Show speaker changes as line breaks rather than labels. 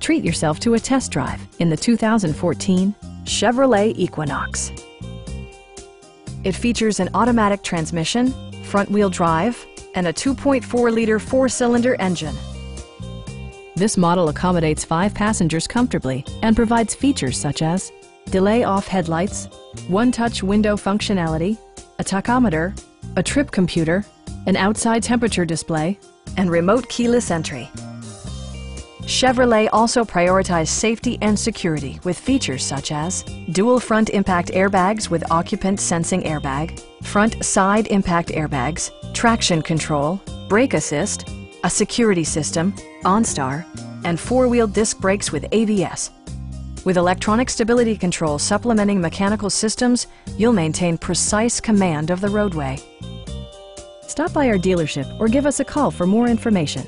Treat yourself to a test drive in the 2014 Chevrolet Equinox. It features an automatic transmission, front-wheel drive, and a 2.4-liter four-cylinder engine. This model accommodates 5 passengers comfortably and provides features such as delay-off headlights, one-touch window functionality, a tachometer, a trip computer, an outside temperature display, and remote keyless entry. Chevrolet also prioritized safety and security with features such as dual front impact airbags with occupant sensing airbag, front side impact airbags, traction control, brake assist, a security system, OnStar, and 4-wheel disc brakes with ABS. With electronic stability control supplementing mechanical systems, you'll maintain precise command of the roadway. Stop by our dealership or give us a call for more information.